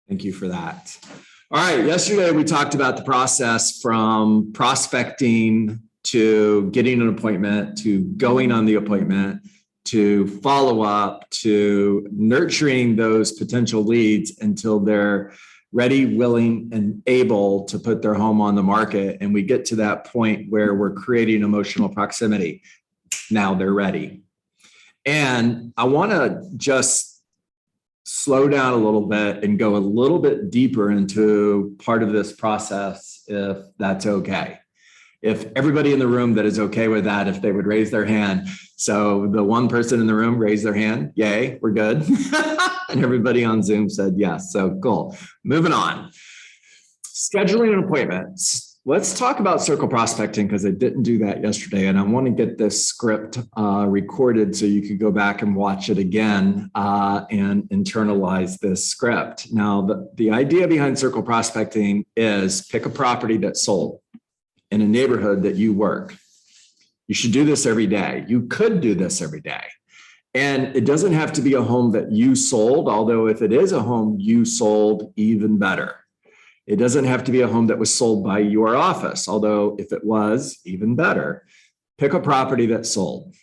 Thank you for that. All right, yesterday we talked about the process from prospecting to getting an appointment, to going on the appointment, to follow up, to nurturing those potential leads until they're ready, willing, and able to put their home on the market. And we get to that point where we're creating emotional proximity. Now they're ready. And I want to just slow down a little bit and go a little bit deeper into part of this process, if that's okay. If everybody in the room that is okay with that, if they would raise their hand. So the one person in the room raised their hand. Yay, we're good. And everybody on Zoom said yes. So cool. Moving on. Scheduling an appointment. Let's talk about circle prospecting because I didn't do that yesterday. And I want to get this script recorded so you could go back and watch it again and internalize this script. Now, the idea behind circle prospecting is pick a property that's sold in a neighborhood that you work. You should do this every day. You could do this every day. And it doesn't have to be a home that you sold, although if it is a home you sold, even better. It doesn't have to be a home that was sold by your office, although if it was, even better. Pick a property that's sold.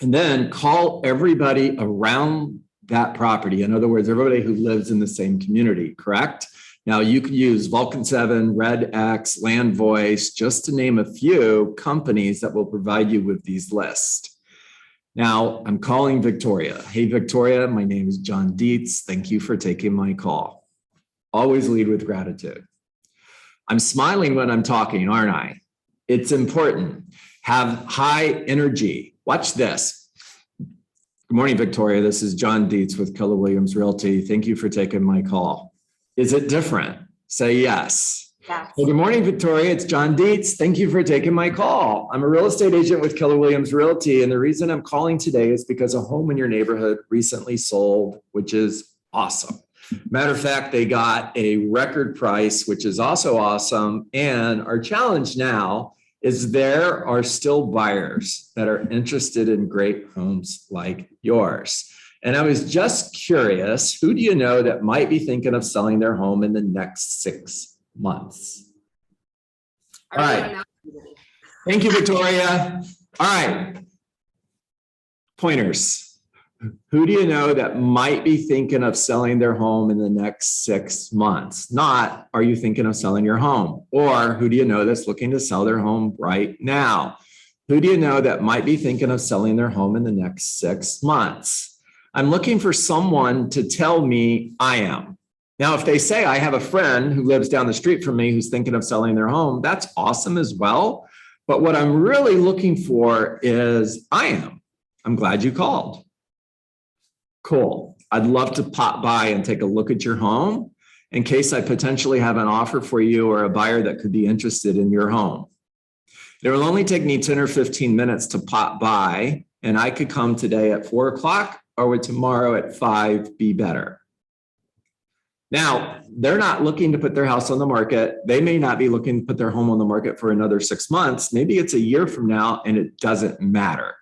And then call everybody around that property. In other words, everybody who lives in the same community, correct? Now, you could use Vulcan 7, Red X, Land Voice, just to name a few companies that will provide you with these lists. Now, I'm calling Victoria. Hey, Victoria, my name is John Dietz. Thank you for taking my call. Always lead with gratitude. I'm smiling when I'm talking, aren't I? It's important. Have high energy. Watch this. Good morning, Victoria. This is John Dietz with Keller Williams Realty. Thank you for taking my call. Is it different? Say yes. Yes. Well, good morning, Victoria. It's John Dietz. Thank you for taking my call. I'm a real estate agent with Keller Williams Realty. And the reason I'm calling today is because a home in your neighborhood recently sold, which is awesome. Matter of fact, they got a record price, which is also awesome. And our challenge now is there are still buyers that are interested in great homes like yours. And I was just curious, who do you know that might be thinking of selling their home in the next 6 months? All right. Thank you, Victoria. All right. Pointers. Who do you know that might be thinking of selling their home in the next 6 months? Not, are you thinking of selling your home? Or who do you know that's looking to sell their home right now? Who do you know that might be thinking of selling their home in the next 6 months? I'm looking for someone to tell me I am. Now, if they say I have a friend who lives down the street from me who's thinking of selling their home, that's awesome as well. But what I'm really looking for is I am. I'm glad you called. Cool. I'd love to pop by and take a look at your home in case I potentially have an offer for you or a buyer that could be interested in your home. It will only take me 10 or 15 minutes to pop by, and I could come today at 4 o'clock or would tomorrow at 5 be better? Now, they're not looking to put their house on the market. They may not be looking to put their home on the market for another 6 months. Maybe it's a year from now, and it doesn't matter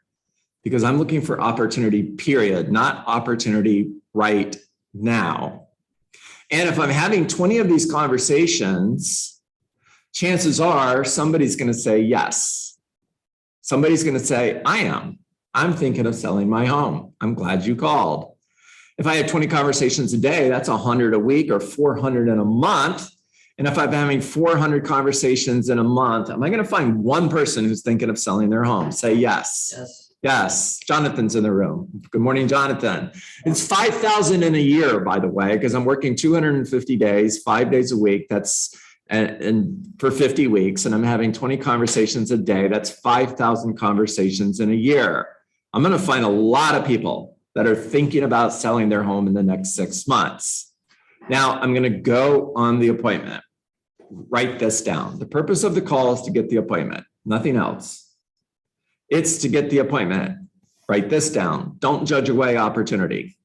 because I'm looking for opportunity, period, not opportunity right now. And if I'm having 20 of these conversations, chances are somebody's going to say yes. Somebody's going to say, I'm thinking of selling my home. I'm glad you called. If I had 20 conversations a day, that's 100 a week or 400 in a month. And if I'm having 400 conversations in a month, am I going to find one person who's thinking of selling their home? Say yes. Yes. Yes. Jonathan's in the room. Good morning, Jonathan. It's 5,000 in a year, by the way, because I'm working 250 days, 5 days a week. That's and for 50 weeks, and I'm having 20 conversations a day. That's 5,000 conversations in a year. I'm going to find a lot of people that are thinking about selling their home in the next 6 months. Now, I'm going to go on the appointment. Write this down. The purpose of the call is to get the appointment, nothing else. It's to get the appointment. Write this down. Don't judge away opportunity.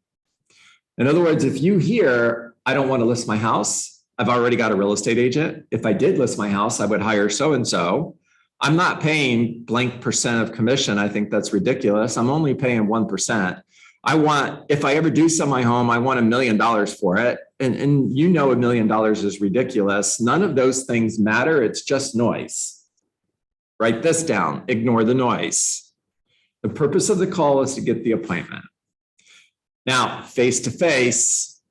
In other words, if you hear, I don't want to list my house, I've already got a real estate agent. If I did list my house, I would hire so-and-so. I'm not paying blank percent of commission. I think that's ridiculous. I'm only paying 1%. if I ever do sell my home, I want $1 million for it. And you know, $1 million is ridiculous. None of those things matter. It's just noise. Write this down. Ignore the noise. The purpose of the call is to get the appointment. Now, face to face,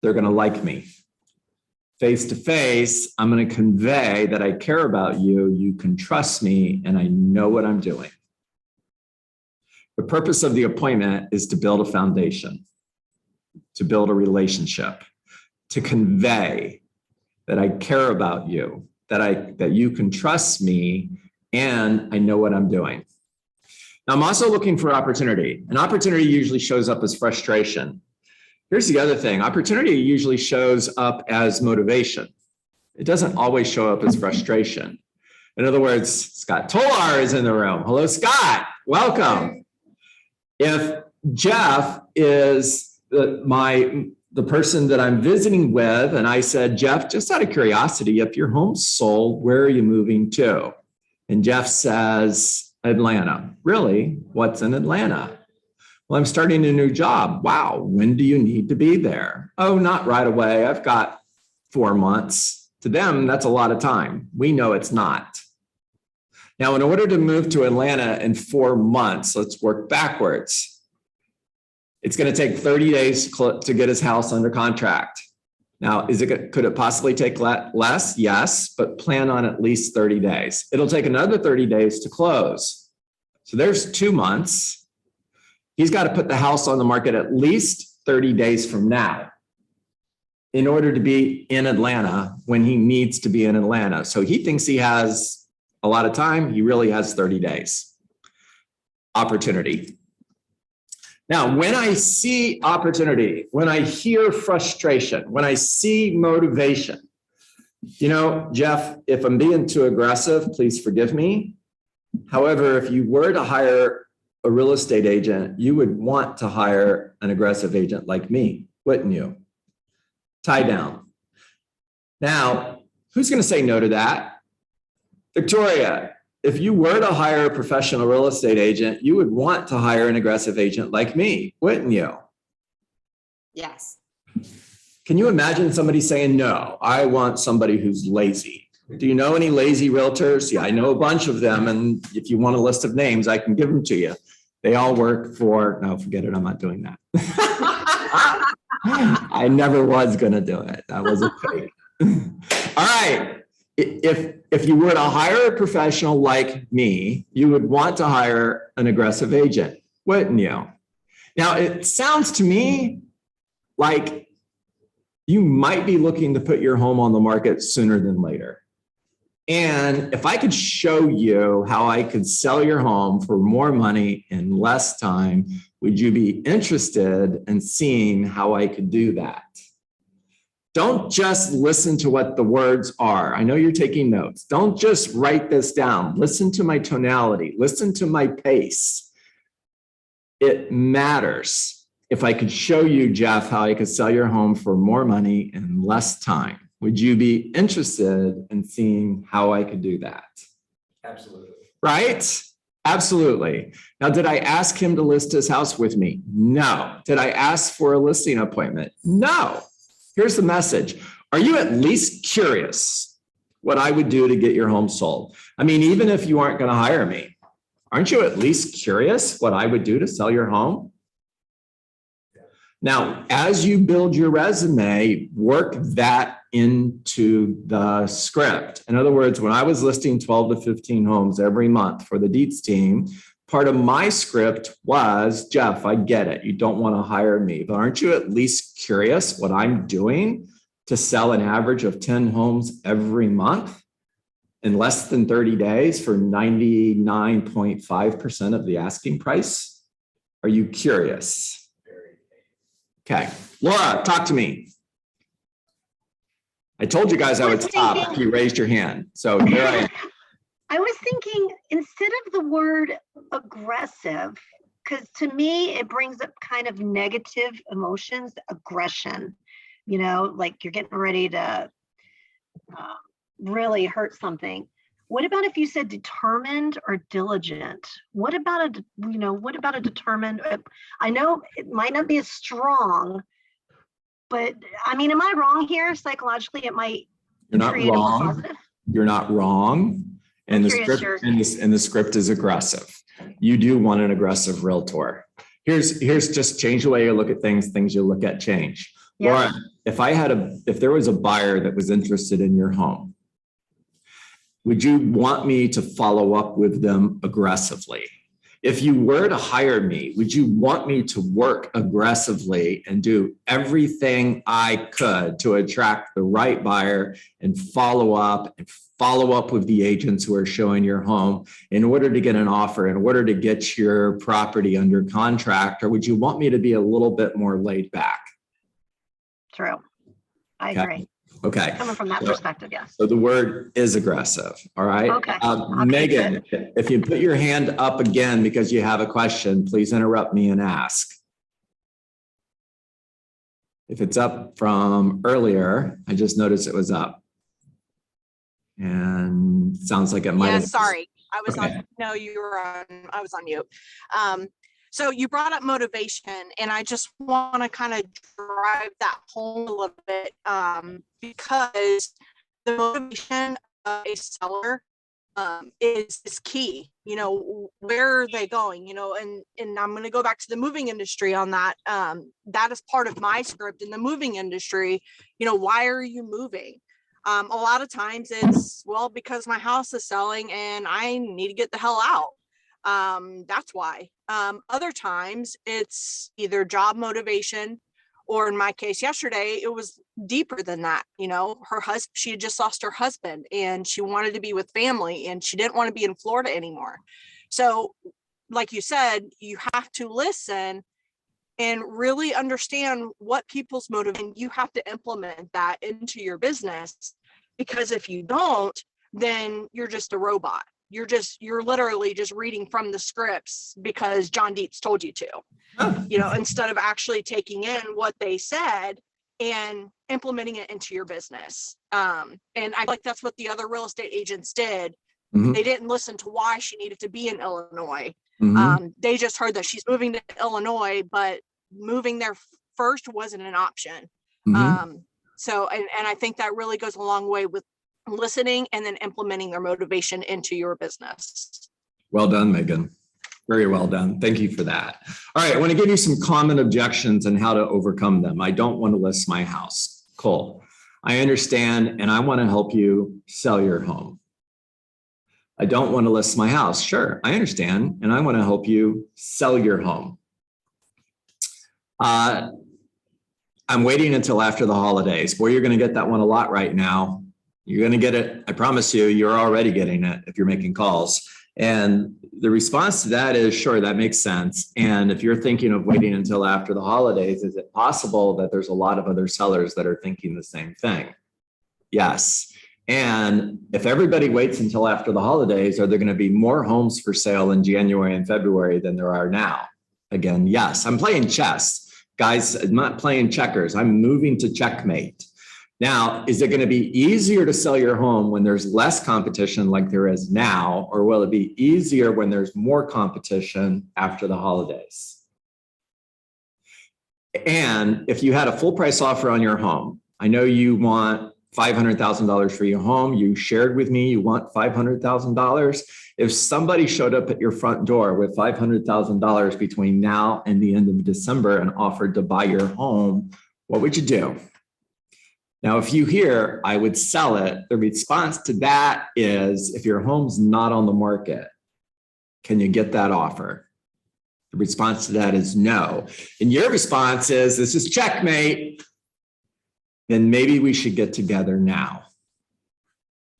they're going to like me. Face to face, I'm going to convey that I care about you, you can trust me, and I know what I'm doing. The purpose of the appointment is to build a foundation, to build a relationship, to convey that I care about you, that you can trust me, and I know what I'm doing. Now, I'm also looking for opportunity. An opportunity usually shows up as frustration. Here's the other thing. Opportunity usually shows up as motivation. It doesn't always show up as frustration. In other words, Scott Tolar is in the room. Hello, Scott. Welcome. If Jeff is the person that I'm visiting with, and I said, Jeff, just out of curiosity, if your home's sold, where are you moving to? And Jeff says, Atlanta. Really? What's in Atlanta? Well, I'm starting a new job. Wow. When do you need to be there? Oh, not right away. I've got 4 months. To them, that's a lot of time. We know it's not. Now, in order to move to Atlanta in 4 months, let's work backwards. It's going to take 30 days to get his house under contract. Now, could it possibly take less? Yes, but plan on at least 30 days. It'll take another 30 days to close. So there's 2 months. He's got to put the house on the market at least 30 days from now in order to be in Atlanta when he needs to be in Atlanta. So he thinks he has a lot of time. He really has 30 days. Opportunity. Now, when I see opportunity, when I hear frustration, when I see motivation, you know, Jeff, if I'm being too aggressive, please forgive me. However, if you were to hire a real estate agent, you would want to hire an aggressive agent like me, wouldn't you? Tie down. Now, who's going to say no to that? Victoria, if you were to hire a professional real estate agent, you would want to hire an aggressive agent like me, wouldn't you? Yes. Can you imagine somebody saying, no, I want somebody who's lazy? Do you know any lazy realtors? Yeah, I know a bunch of them. And if you want a list of names, I can give them to you. They all work for, no, forget it. I'm not doing that. I never was going to do it. That was a fake. All right. If you were to hire a professional like me, you would want to hire an aggressive agent, wouldn't you? Now, it sounds to me like you might be looking to put your home on the market sooner than later. And if I could show you how I could sell your home for more money in less time, would you be interested in seeing how I could do that? Don't just listen to what the words are. I know you're taking notes. Don't just write this down. Listen to my tonality. Listen to my pace. It matters. If I could show you, Jeff, how I could sell your home for more money in less time, would you be interested in seeing how I could do that? Absolutely. Right? Absolutely. Now, did I ask him to list his house with me? No. Did I ask for a listing appointment? No. Here's the message. Are you at least curious what I would do to get your home sold? I mean, even if you aren't going to hire me, aren't you at least curious what I would do to sell your home? Now, as you build your resume, work that into the script. In other words, when I was listing 12 to 15 homes every month for the Dietz team, part of my script was, Jeff, I get it. You don't want to hire me, but aren't you at least curious what I'm doing to sell an average of 10 homes every month in less than 30 days for 99.5% of the asking price? Are you curious? Okay, Laura, talk to me. I told you guys I would stop if you raised your hand. So here I am. I was thinking, instead of the word aggressive, because to me, it brings up kind of negative emotions, aggression, you know, like you're getting ready to really hurt something. What about if you said determined or diligent? What about a determined? I know it might not be as strong, but I mean, am I wrong here? Psychologically, it might You're not create a more wrong. positive. You're not wrong. And the script and the script is aggressive. You do want an aggressive realtor. Here's just change the way you look at things you look at change. Yeah. Laura, if there was a buyer that was interested in your home, would you want me to follow up with them aggressively? If you were to hire me, would you want me to work aggressively and do everything I could to attract the right buyer and follow up with the agents who are showing your home in order to get an offer, in order to get your property under contract? Or would you want me to be a little bit more laid back? True. I agree. Okay. Coming from that perspective, yes. So the word is aggressive. All right. Okay. Megan, if you put your hand up again because you have a question, please interrupt me and ask. If it's up from earlier, I just noticed it was up. And sounds like it might have. Sorry. I was Okay. on. No, you were on. I was on mute. So you brought up motivation, and I just want to kind of drive that home a little bit because the motivation of a seller is key. You know, where are they going? You know, and I'm going to go back to the moving industry on that. That is part of my script in the moving industry. You know, why are you moving? A lot of times it's, well, because my house is selling and I need to get the hell out. That's why. Other times it's either job motivation, or in my case yesterday, it was deeper than that. You know, her husband, she had just lost her husband and she wanted to be with family and she didn't want to be in Florida anymore. So like you said, you have to listen and really understand what people's motivation. You have to implement that into your business, because if you don't, then you're just a robot. You're literally just reading from the scripts because John Dietz told you to, you know, instead of actually taking in what they said and implementing it into your business. And I feel like that's what the other real estate agents did. Mm-hmm. They didn't listen to why she needed to be in Illinois. Mm-hmm. They just heard that she's moving to Illinois, but moving there first wasn't an option. Mm-hmm. So I think that really goes a long way with listening and then implementing their motivation into your business. Well done, Megan. Very well done. Thank you for that. All right, I want to give you some common objections and how to overcome them. I don't want to list my house. Cool. I understand, and I want to help you sell your home. I don't want to list my house. Sure, I understand, and I want to help you sell your home. I'm waiting until after the holidays. Boy, you're going to get that one a lot right now. You're going to get it. I promise you, you're already getting it if you're making calls. And the response to that is, sure, that makes sense. And if you're thinking of waiting until after the holidays, is it possible that there's a lot of other sellers that are thinking the same thing? Yes. And if everybody waits until after the holidays, are there going to be more homes for sale in January and February than there are now? Again, yes. I'm playing chess. Guys, I'm not playing checkers. I'm moving to checkmate. Now, is it going to be easier to sell your home when there's less competition like there is now, or will it be easier when there's more competition after the holidays? And if you had a full price offer on your home, I know you want $500,000 for your home. You shared with me you want $500,000. If somebody showed up at your front door with $500,000 between now and the end of December and offered to buy your home, what would you do? Now, if you hear, I would sell it, the response to that is, if your home's not on the market, can you get that offer? The response to that is no. And your response is, this is checkmate. Then maybe we should get together now.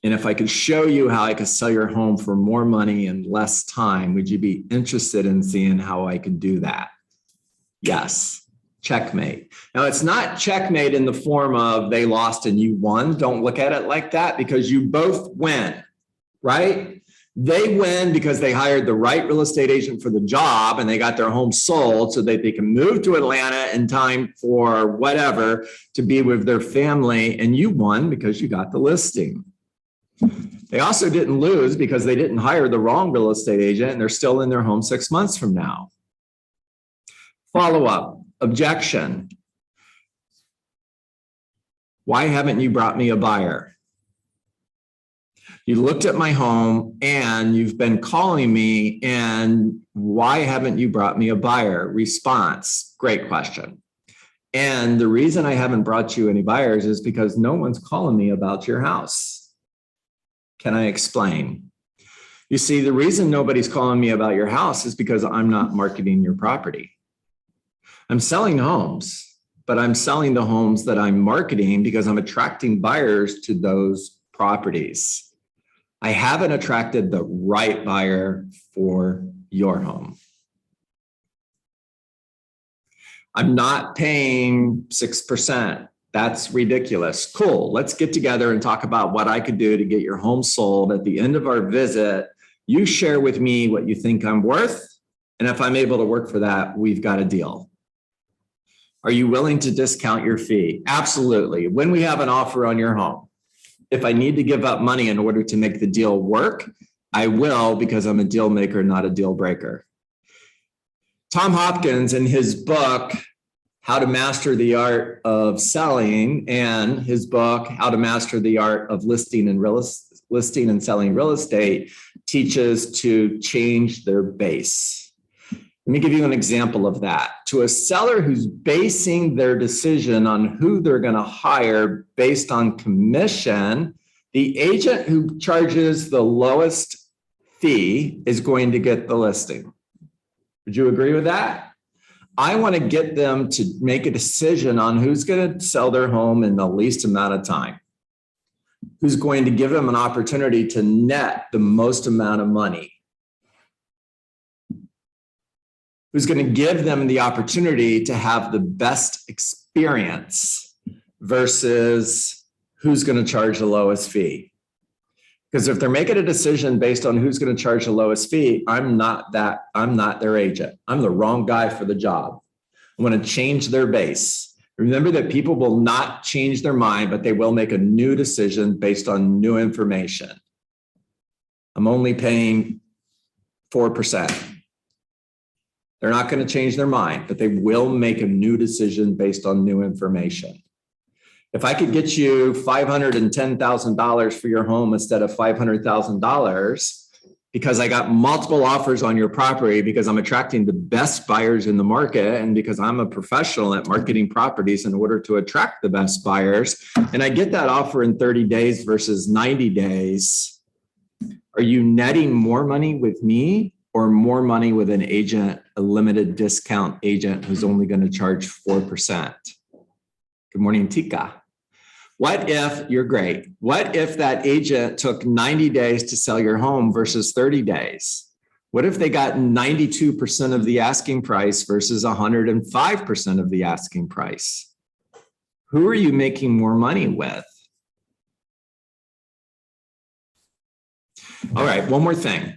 And if I could show you how I could sell your home for more money and less time, would you be interested in seeing how I could do that? Yes. Checkmate. Now, it's not checkmate in the form of they lost and you won. Don't look at it like that, because you both win, right? They win because they hired the right real estate agent for the job and they got their home sold so that they can move to Atlanta in time for whatever to be with their family. And you won because you got the listing. They also didn't lose because they didn't hire the wrong real estate agent and they're still in their home 6 months from now. Follow-up, objection. Why haven't you brought me a buyer? You looked at my home and you've been calling me, and why haven't you brought me a buyer? Response, great question. And the reason I haven't brought you any buyers is because no one's calling me about your house. Can I explain? You see, the reason nobody's calling me about your house is because I'm not marketing your property. I'm selling homes, but I'm selling the homes that I'm marketing because I'm attracting buyers to those properties. I haven't attracted the right buyer for your home. I'm not paying 6%. That's ridiculous. Cool. Let's get together and talk about what I could do to get your home sold. At the end of our visit, you share with me what you think I'm worth. And if I'm able to work for that, we've got a deal. Are you willing to discount your fee? Absolutely. When we have an offer on your home, if I need to give up money in order to make the deal work, I will, because I'm a deal maker, not a deal breaker. Tom Hopkins, in his book, How to Master the Art of Selling, and his book, How to Master the Art of Listing and Selling Real Estate, teaches to change their base. Let me give you an example of that. To a seller who's basing their decision on who they're going to hire based on commission, the agent who charges the lowest fee is going to get the listing. Would you agree with that? I want to get them to make a decision on who's going to sell their home in the least amount of time, who's going to give them an opportunity to net the most amount of money, who's going to give them the opportunity to have the best experience versus who's going to charge the lowest fee. Because if they're making a decision based on who's going to charge the lowest fee, I'm not their agent. I'm the wrong guy for the job. I want to change their base. Remember that people will not change their mind, but they will make a new decision based on new information. I'm only paying 4%. They're not going to change their mind, but they will make a new decision based on new information. If I could get you $510,000 for your home instead of $500,000 because I got multiple offers on your property, because I'm attracting the best buyers in the market, and because I'm a professional at marketing properties in order to attract the best buyers, and I get that offer in 30 days versus 90 days, are you netting more money with me or more money with an agent, a limited discount agent who's only going to charge 4%? Good morning, Tika. What if you're great? What if that agent took 90 days to sell your home versus 30 days? What if they got 92% of the asking price versus 105% of the asking price? Who are you making more money with? All right, one more thing.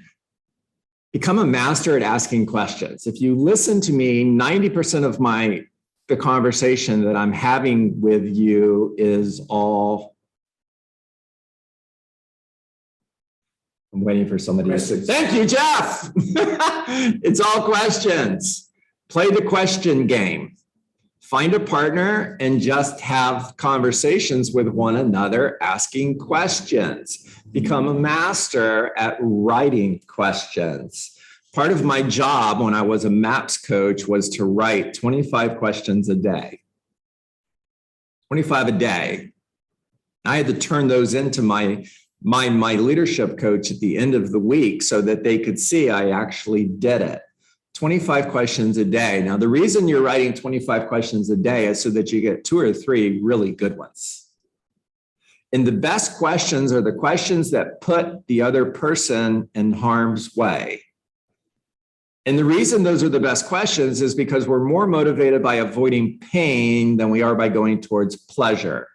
Become a master at asking questions. If you listen to me, 90% of the conversation that I'm having with you is all, I'm waiting for somebody to say, thank you, Jeff. It's all questions. Play the question game. Find a partner and just have conversations with one another, asking questions. Become a master at writing questions. Part of my job when I was a MAPS coach was to write 25 questions a day. 25 a day. I had to turn those into my leadership coach at the end of the week so that they could see I actually did it. 25 questions a day. Now, the reason you're writing 25 questions a day is so that you get 2 or 3 really good ones. And the best questions are the questions that put the other person in harm's way. And the reason those are the best questions is because we're more motivated by avoiding pain than we are by going towards pleasure.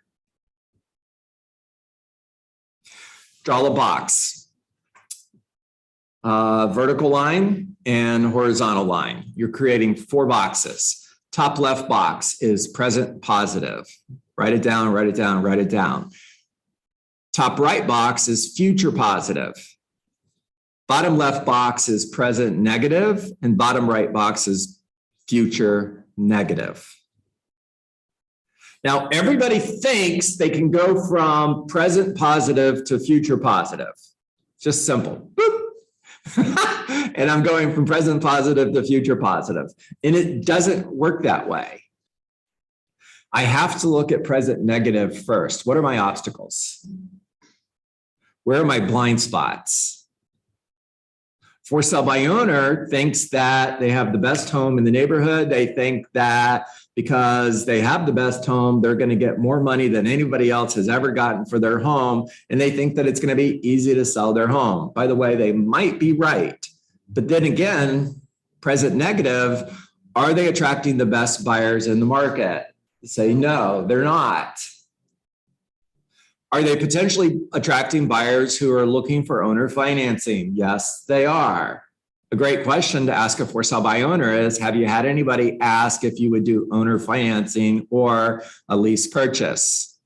Draw a box. Vertical line and horizontal line. You're creating 4 boxes. Top left box is present positive. Write it down, write it down, write it down. Top right box is future positive. Bottom left box is present negative, and bottom right box is future negative. Now, everybody thinks they can go from present positive to future positive. Just simple. Boop. And I'm going from present positive to future positive. And it doesn't work that way. I have to look at present negative first. What are my obstacles? Where are my blind spots? For sale by owner thinks that they have the best home in the neighborhood. They think that because they have the best home, they're going to get more money than anybody else has ever gotten for their home. And they think that it's going to be easy to sell their home. By the way, they might be right. But then again, present negative, are they attracting the best buyers in the market? Say no, they're not. Are they potentially attracting buyers who are looking for owner financing? Yes, they are. A great question to ask a for sale by owner is, have you had anybody ask if you would do owner financing or a lease purchase?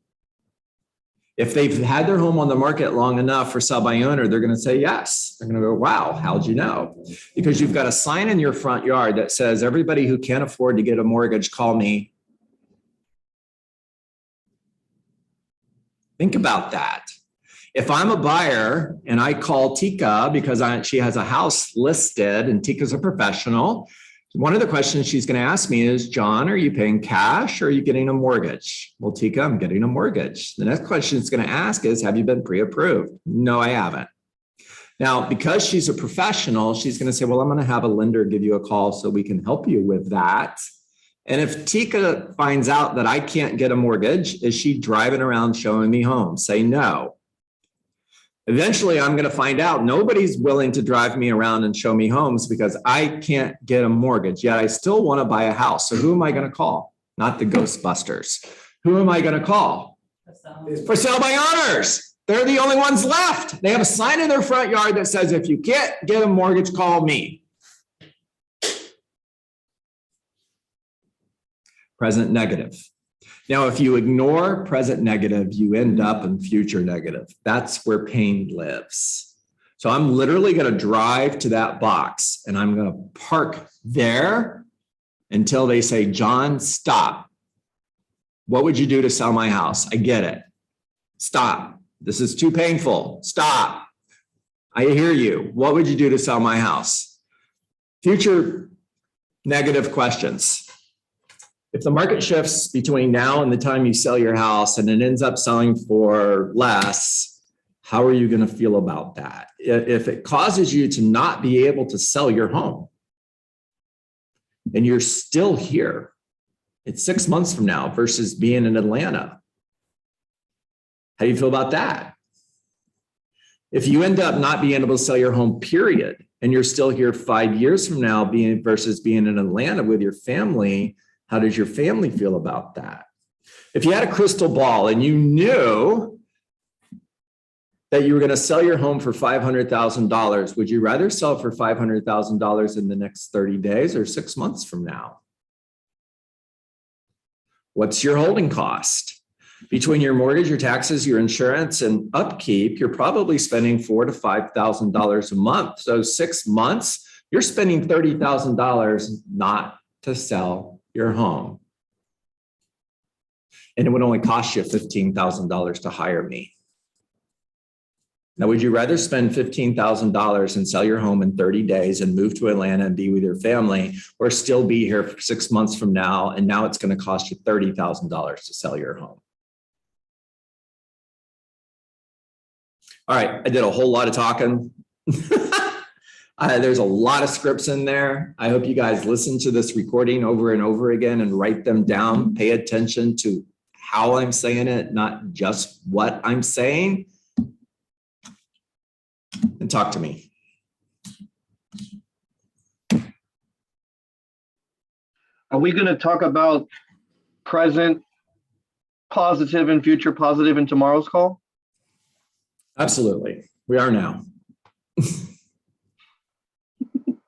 If they've had their home on the market long enough for sell by owner, they're going to say yes. They're going to go, wow, how'd you know? Because you've got a sign in your front yard that says, everybody who can't afford to get a mortgage, call me. Think about that. If I'm a buyer and I call Tika because she has a house listed and Tika's a professional, one of the questions she's going to ask me is, John, are you paying cash or are you getting a mortgage? Well, Tika, I'm getting a mortgage. The next question it's going to ask is, have you been pre-approved? No, I haven't. Now, because she's a professional, she's going to say, well, I'm going to have a lender give you a call so we can help you with that. And if Tika finds out that I can't get a mortgage, is she driving around showing me homes? Say no. Eventually, I'm going to find out nobody's willing to drive me around and show me homes because I can't get a mortgage, yet I still want to buy a house. So who am I going to call? Not the Ghostbusters. Who am I going to call? For sale by owners. They're the only ones left. They have a sign in their front yard that says, if you can't get a mortgage, call me. Present negative. Now, if you ignore present negative, you end up in future negative. That's where pain lives. So I'm literally going to drive to that box and I'm going to park there until they say, John, stop. What would you do to sell my house? I get it. Stop. This is too painful. Stop. I hear you. What would you do to sell my house? Future negative questions. If the market shifts between now and the time you sell your house and it ends up selling for less, how are you going to feel about that? If it causes you to not be able to sell your home and you're still here, it's 6 months from now versus being in Atlanta. How do you feel about that? If you end up not being able to sell your home, period, and you're still here 5 years from now versus being in Atlanta with your family, how does your family feel about that? If you had a crystal ball and you knew that you were going to sell your home for $500,000, would you rather sell for $500,000 in the next 30 days or 6 months from now? What's your holding cost? Between your mortgage, your taxes, your insurance, and upkeep, you're probably spending $4,000 to $5,000 a month. So 6 months, you're spending $30,000 not to sell your home. And it would only cost you $15,000 to hire me. Now, would you rather spend $15,000 and sell your home in 30 days and move to Atlanta and be with your family, or still be here for 6 months from now, and now it's going to cost you $30,000 to sell your home? All right, I did a whole lot of talking. There's a lot of scripts in there. I hope you guys listen to this recording over and over again and write them down. Pay attention to how I'm saying it, not just what I'm saying. And talk to me. Are we going to talk about present positive and future positive in tomorrow's call? Absolutely. We are now.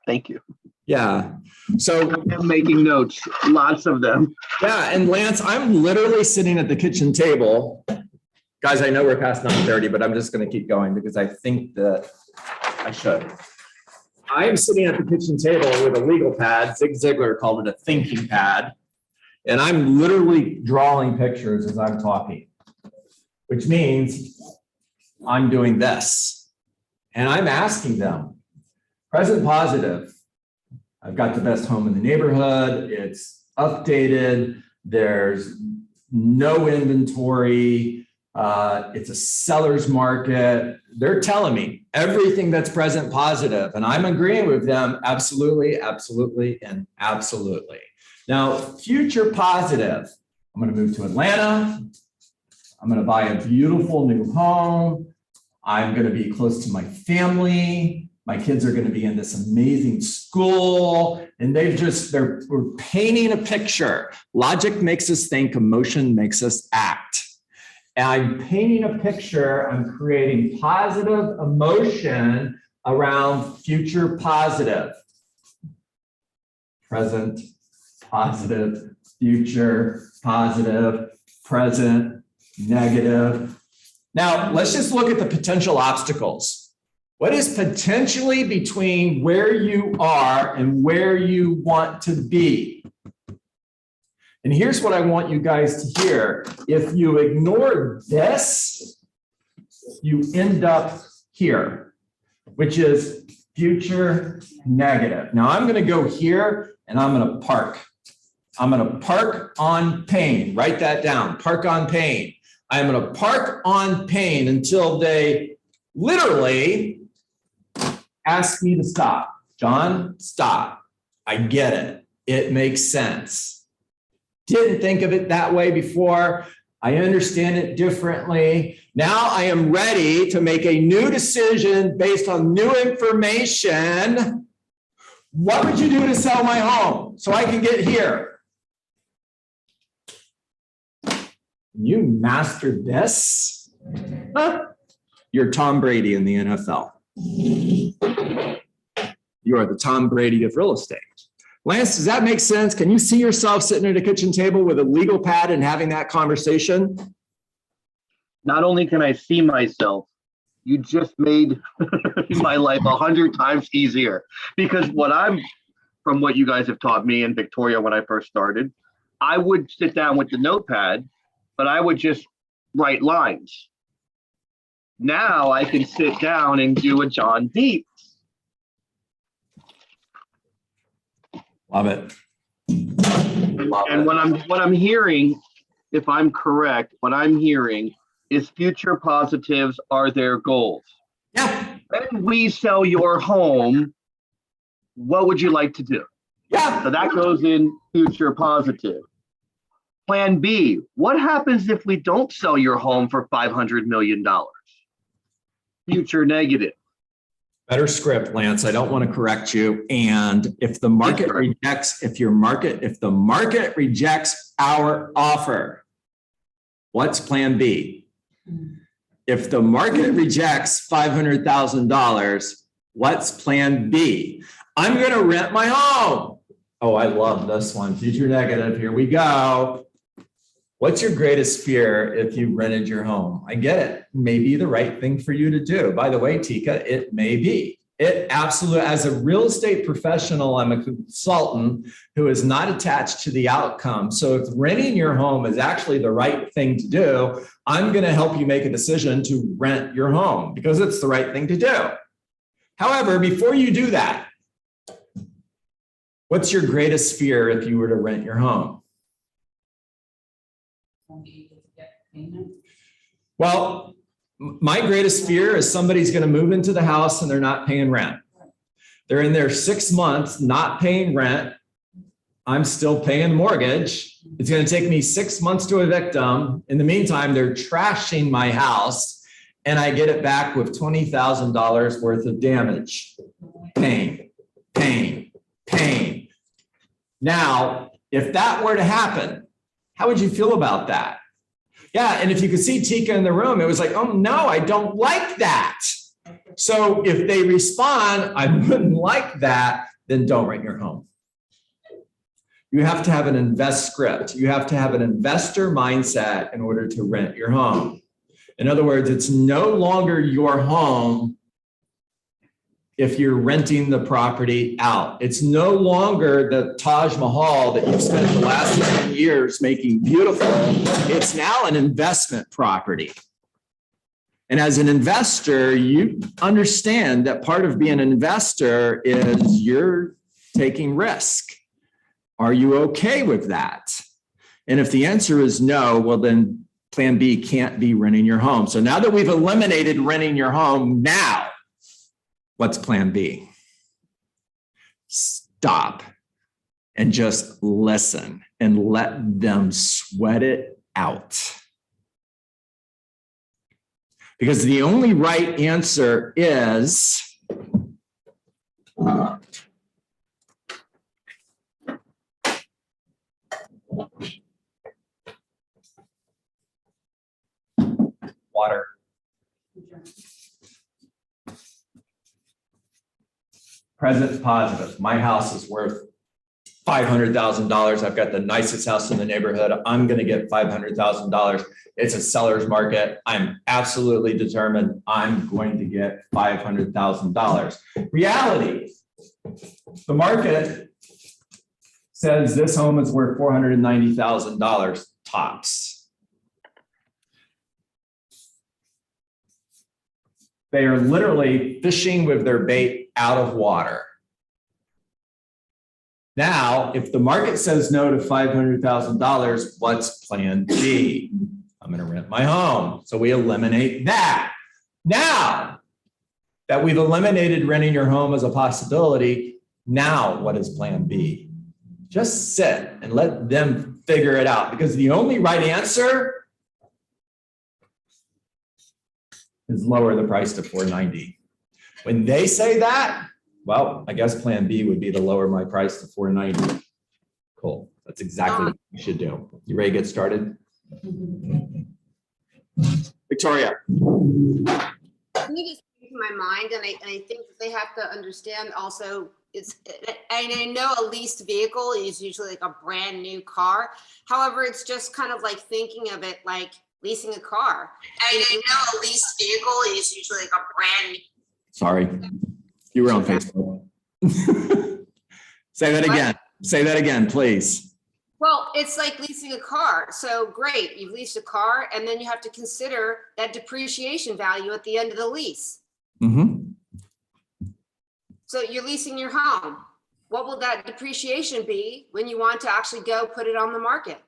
Thank you. Yeah. So I'm making notes, lots of them. yeah. And Lance, I'm literally sitting at the kitchen table Guys, I know we're past 9:30, but I'm just going to keep going because I think that I should. I am sitting at the kitchen table with a legal pad. Zig Ziglar called it a thinking pad. And I'm literally drawing pictures as I'm talking, which means I'm doing this. And I'm asking them, present positive. I've got the best home in the neighborhood. It's updated. There's no inventory. It's a seller's market. They're telling me everything that's present positive, and I'm agreeing with them. Absolutely, absolutely, and absolutely. Now, future positive. I'm going to move to Atlanta. I'm going to buy a beautiful new home. I'm going to be close to my family. My kids are going to be in this amazing school, and we're painting a picture. Logic makes us think, emotion makes us act. And I'm painting a picture, I'm creating positive emotion around future positive. Present positive, future positive, present negative. Now, let's just look at the potential obstacles. What is potentially between where you are and where you want to be? And here's what I want you guys to hear. If you ignore this, you end up here, which is future negative. Now I'm going to go here and I'm going to park. I'm going to park on pain. Write that down. Park on pain. I'm going to park on pain until they literally ask me to stop. John, stop. I get it. It makes sense. Didn't think of it that way before. I understand it differently. Now I am ready to make a new decision based on new information. What would you do to sell my home so I can get here? You mastered this? Huh? You're Tom Brady in the NFL. You are the Tom Brady of real estate. Lance, does that make sense? Can you see yourself sitting at a kitchen table with a legal pad and having that conversation? Not only can I see myself, you just made my life 100 times easier. Because from what you guys have taught me and Victoria when I first started, I would sit down with the notepad, but I would just write lines. Now I can sit down and do a John Dietz. Love it. And what I'm hearing, if I'm correct, what I'm hearing is future positives are their goals. Yeah. When we sell your home, what would you like to do? Yeah. So that goes in future positive. Plan B, what happens if we don't sell your home for $500 million? Future negative. Better script, Lance. I don't want to correct you. And if the market rejects, if the market rejects our offer, what's plan B? If the market rejects $500,000, what's plan B? I'm going to rent my home. Oh, I love this one. Future negative. Here we go. What's your greatest fear if you rented your home? I get it. May be the right thing for you to do. By the way, Tika, it may be. It absolutely, as a real estate professional, I'm a consultant who is not attached to the outcome. So if renting your home is actually the right thing to do, I'm going to help you make a decision to rent your home because it's the right thing to do. However, before you do that, what's your greatest fear if you were to rent your home? Well, my greatest fear is somebody's going to move into the house and they're not paying rent. They're in there 6 months, not paying rent. I'm still paying the mortgage. It's going to take me 6 months to evict them. In the meantime, they're trashing my house and I get it back with $20,000 worth of damage. Pain, pain, pain. Now, if that were to happen, how would you feel about that? Yeah, and if you could see Tika in the room, it was like, oh no, I don't like that. So if they respond, I wouldn't like that, then don't rent your home. You have to have an invest script. You have to have an investor mindset in order to rent your home. In other words, it's no longer your home if you're renting the property out. It's no longer the Taj Mahal that you've spent the last 10 years making beautiful. It's now an investment property. And as an investor, you understand that part of being an investor is you're taking risk. Are you okay with that? And if the answer is no, well, then plan B can't be renting your home. So now that we've eliminated renting your home, now what's plan B? Stop and just listen and let them sweat it out. Because the only right answer is water. Present positive. My house is worth $500,000. I've got the nicest house in the neighborhood. I'm going to get $500,000. It's a seller's market. I'm absolutely determined I'm going to get $500,000. Reality, the market says this home is worth $490,000 tops. They are literally fishing with their bait out of water. Now, if the market says no to $500,000, what's plan B? I'm going to rent my home. So we eliminate that. Now that we've eliminated renting your home as a possibility, now what is plan B? Just sit and let them figure it out, because the only right answer is lower the price to $490. When they say that, well, I guess plan B would be to lower my price to $490. Cool. That's exactly what you should do. You ready to get started? Victoria. I think it's in my mind, and I think that they have to understand also, I know a leased vehicle is usually like a brand new car. However, it's just kind of like thinking of it like leasing a car. And I know a leased vehicle is usually like a brand new. Sorry, you were on Facebook. Say that again. Say that again, please. Well, it's like leasing a car. So great, you've leased a car, and then you have to consider that depreciation value at the end of the lease. Mm-hmm. So you're leasing your home. What will that depreciation be when you want to actually go put it on the market?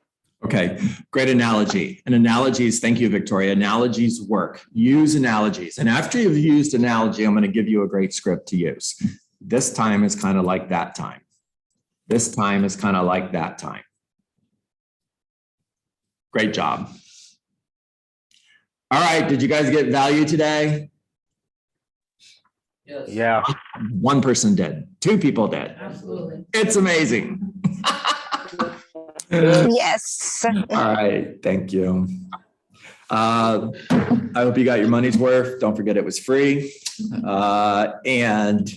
Okay, great analogy. And analogies, thank you, Victoria. Analogies work. Use analogies. And after you've used analogy, I'm going to give you a great script to use. This time is kind of like that time. This time is kind of like that time. Great job. All right, did you guys get value today? Yes. Yeah. One person did. Two people did. Absolutely. It's amazing. Yes. All right, thank you. I hope you got your money's worth. Don't forget it was free. And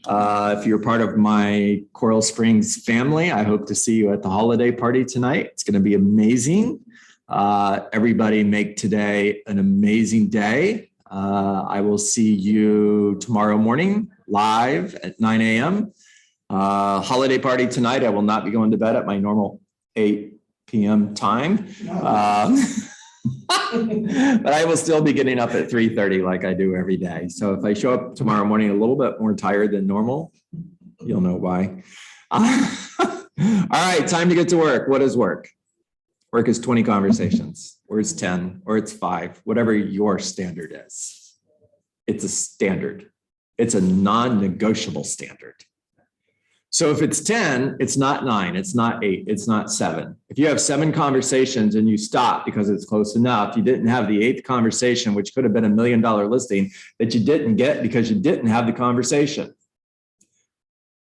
if you're part of my Coral Springs family, I hope to see you at the holiday party tonight. It's going to be amazing. Everybody make today an amazing day. I will see you tomorrow morning live at 9 a.m. Holiday party tonight. I will not be going to bed at my normal 8 p.m. time. But I will still be getting up at 3:30 like I do every day. So if I show up tomorrow morning a little bit more tired than normal, you'll know why. All right, time to get to work. What is work? Work is 20 conversations, or it's 10, or it's 5, whatever your standard is. It's a standard. It's a non-negotiable standard. So if it's 10, it's not 9, it's not 8, it's not 7. If you have 7 conversations and you stop because it's close enough, you didn't have the 8th conversation, which could have been $1 million listing that you didn't get because you didn't have the conversation.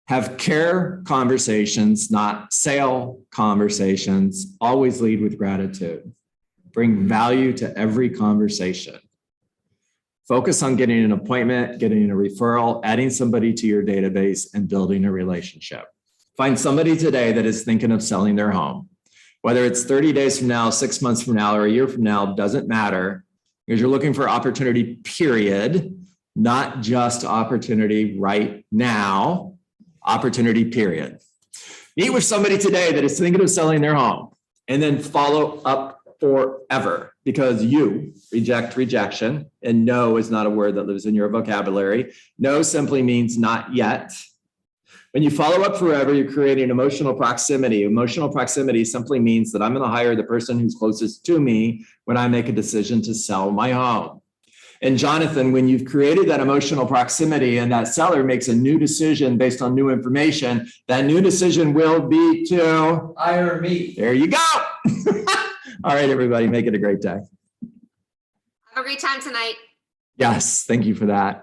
Have care conversations, not sale conversations. Always lead with gratitude. Bring value to every conversation. Focus on getting an appointment, getting a referral, adding somebody to your database, and building a relationship. Find somebody today that is thinking of selling their home. Whether it's 30 days from now, 6 months from now, or a year from now, doesn't matter. because you're looking for opportunity, period, not just opportunity right now, opportunity, period. Meet with somebody today that is thinking of selling their home and then follow up forever, because you reject rejection, and no is not a word that lives in your vocabulary. No simply means not yet. When you follow up forever, you're creating emotional proximity. Emotional proximity simply means that I'm going to hire the person who's closest to me when I make a decision to sell my home. And Jonathan, when you've created that emotional proximity and that seller makes a new decision based on new information, that new decision will be to hire me. There you go. All right, everybody, make it a great day. Have a great time tonight. Yes, thank you for that.